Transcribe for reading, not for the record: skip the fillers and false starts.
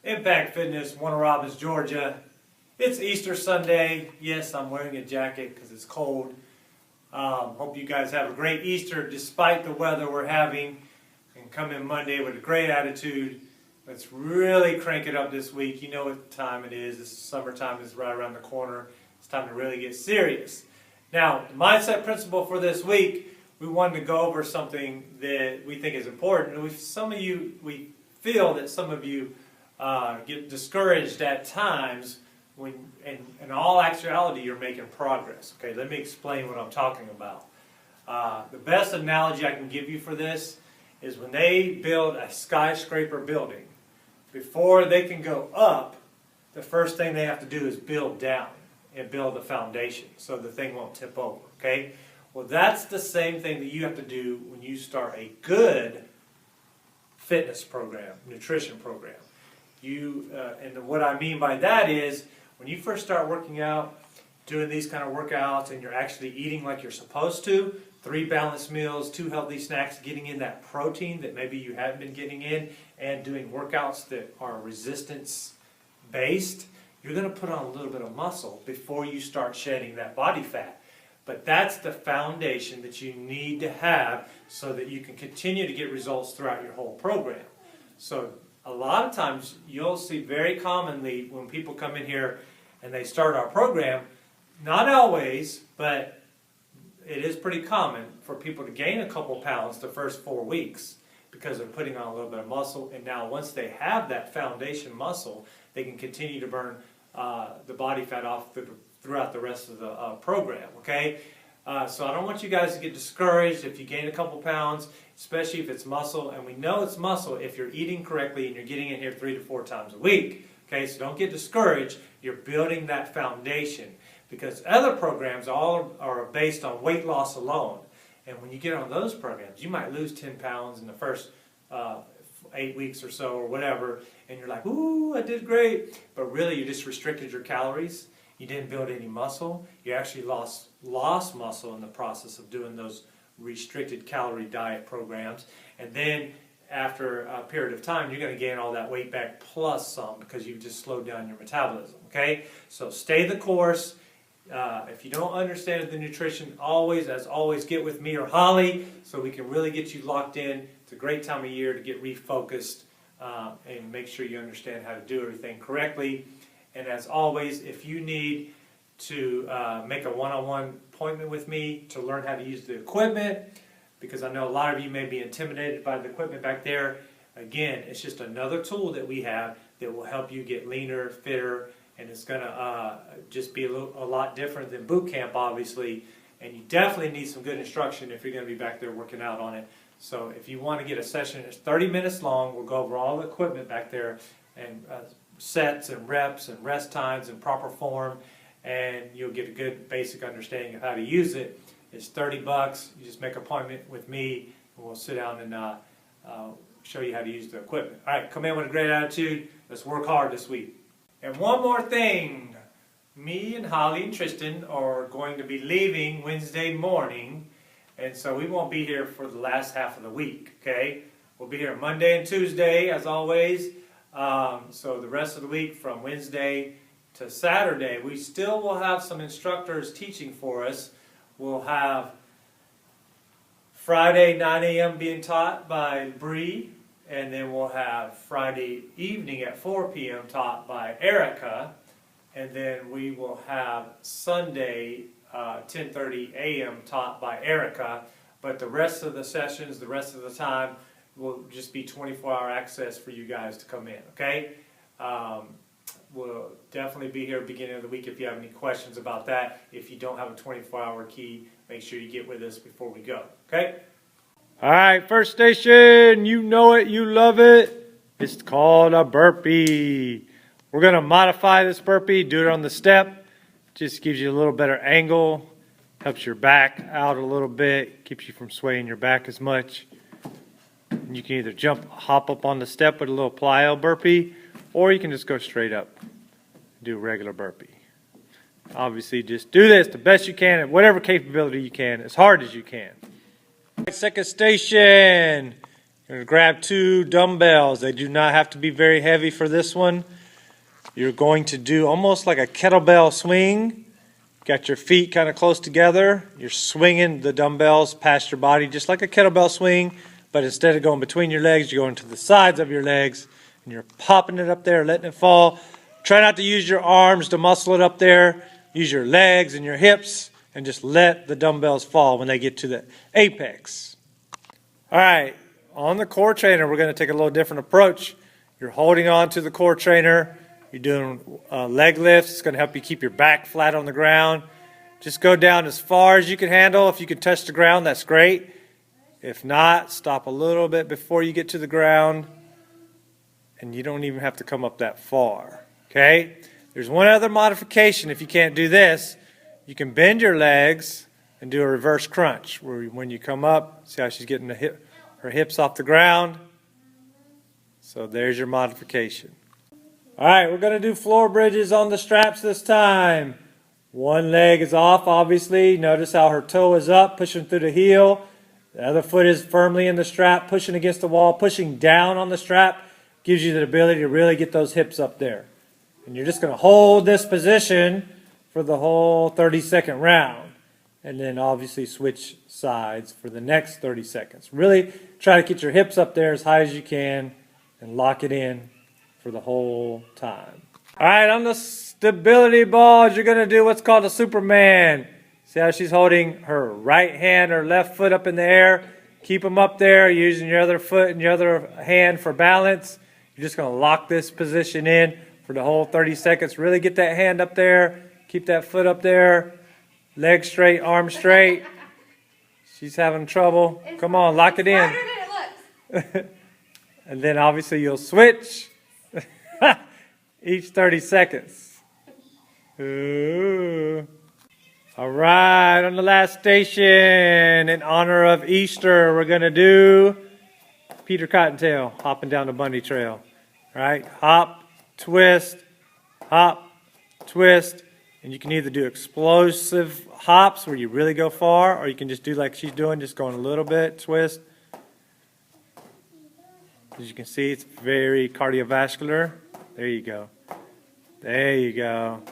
Impact Fitness, Warner Robins, Georgia. It's Easter Sunday. Yes, I'm wearing a jacket because it's cold. Hope you guys have a great Easter despite the weather we're having. And come in Monday with a great attitude. Let's really crank it up this week. You know what time it is. This summertime is right around the corner. It's time to really get serious. Now, the mindset principle for this week, we wanted to go over something that we think is important. We feel that some of you get discouraged at times when, in all actuality, you're making progress. Okay, let me explain what I'm talking about. The best analogy I can give you for this is when they build a skyscraper building. Before they can go up, the first thing they have to do is build down and build a foundation so the thing won't tip over. Okay? Well, that's the same thing that you have to do when you start a good fitness program, nutrition program. And what I mean by that is when you first start working out, doing these kind of workouts, and you're actually eating like you're supposed to, 3 balanced meals, 2 healthy snacks, getting in that protein that maybe you haven't been getting in, and doing workouts that are resistance based, you're going to put on a little bit of muscle before you start shedding that body fat. But that's the foundation that you need to have so that you can continue to get results throughout your whole program. So a lot of times you'll see very commonly when people come in here and they start our program, not always, but it is pretty common for people to gain a couple pounds the first 4 weeks because they're putting on a little bit of muscle. And now once they have that foundation muscle, they can continue to burn the body fat off throughout the rest of the program, okay? So I don't want you guys to get discouraged if you gain a couple pounds, especially if it's muscle. And we know it's muscle if you're eating correctly and you're getting in here 3 to 4 times a week. Okay, so don't get discouraged. You're building that foundation because other programs all are based on weight loss alone. And when you get on those programs, you might lose 10 pounds in the first 8 weeks or so or whatever. And you're like, ooh, I did great. But really, you just restricted your calories. You didn't build any muscle. You actually lost muscle in the process of doing those restricted calorie diet programs. And then after a period of time, you're going to gain all that weight back plus some because you've just slowed down your metabolism. Okay? So stay the course. If you don't understand the nutrition, as always, get with me or Holly so we can really get you locked in. It's a great time of year to get refocused and make sure you understand how to do everything correctly. And as always, if you need to make a one-on-one appointment with me to learn how to use the equipment, because I know a lot of you may be intimidated by the equipment back there, again, it's just another tool that we have that will help you get leaner, fitter, and it's going to just be a lot different than boot camp, obviously. And you definitely need some good instruction if you're going to be back there working out on it. So if you want to get a session, it's 30 minutes long. We'll go over all the equipment back there and sets and reps and rest times and proper form, and you'll get a good basic understanding of how to use it. It's $30. You just make an appointment with me, and we'll sit down and show you how to use the equipment. All right, come in with a great attitude. Let's work hard this week. And one more thing, me and Holly and Tristan are going to be leaving Wednesday morning, and so we won't be here for the last half of the week, okay? We'll be here Monday and Tuesday, as always. So the rest of the week from Wednesday to Saturday, we still will have some instructors teaching for us. We'll have Friday 9 a.m. being taught by Bree, and then we'll have Friday evening at 4 p.m. taught by Erica, and then we will have Sunday 10:30 a.m. taught by Erica. But the rest of the sessions, the rest of the time, will just be 24-hour access for you guys to come in, okay? We'll definitely be here at the beginning of the week if you have any questions about that. If you don't have a 24-hour key, make sure you get with us before we go, okay? All right, first station, you know it, you love it. It's called a burpee. We're going to modify this burpee, do it on the step. Just gives you a little better angle, helps your back out a little bit, keeps you from swaying your back as much. You can either hop up on the step with a little plyo burpee, or you can just go straight up and do a regular burpee. Obviously, just do this the best you can at whatever capability you can, as hard as you can. Second station, You're going to grab 2 dumbbells. They do not have to be very heavy for this one. You're going to do almost like a kettlebell swing. Got your feet kind of close together. You're swinging the dumbbells past your body just like a kettlebell swing, but instead of going between your legs, you're going to the sides of your legs, and you're popping it up there, letting it fall. Try not to use your arms to muscle it up there. Use your legs and your hips, and just let the dumbbells fall when they get to the apex. All right, on the core trainer, we're going to take a little different approach. You're holding on to the core trainer. You're doing leg lifts. It's going to help you keep your back flat on the ground. Just go down as far as you can handle. If you can touch the ground, that's great. If not, stop a little bit before you get to the ground. And you don't even have to come up that far. Okay? There's one other modification if you can't do this. You can bend your legs and do a reverse crunch, where when you come up, see how she's getting her hips off the ground? So there's your modification. All right, we're going to do floor bridges on the straps this time. One leg is off, obviously. Notice how her toe is up, pushing through the heel. The other foot is firmly in the strap, pushing against the wall, pushing down on the strap. Gives you the ability to really get those hips up there. And you're just going to hold this position for the whole 30-second round. And then obviously switch sides for the next 30 seconds. Really try to get your hips up there as high as you can and lock it in for the whole time. All right, on the stability balls, you're going to do what's called a Superman. See how she's holding her right hand or left foot up in the air? Keep them up there, using your other foot and your other hand for balance. You're just going to lock this position in for the whole 30 seconds. Really get that hand up there. Keep that foot up there. Legs straight, arms straight. She's having trouble. Come on, lock it in. And then obviously you'll switch each 30 seconds. Ooh. All right, on the last station, in honor of Easter, we're going to do Peter Cottontail, hopping down the bunny trail. All right, hop, twist, and you can either do explosive hops where you really go far, or you can just do like she's doing, just going a little bit, twist. As you can see, it's very cardiovascular. There you go. There you go.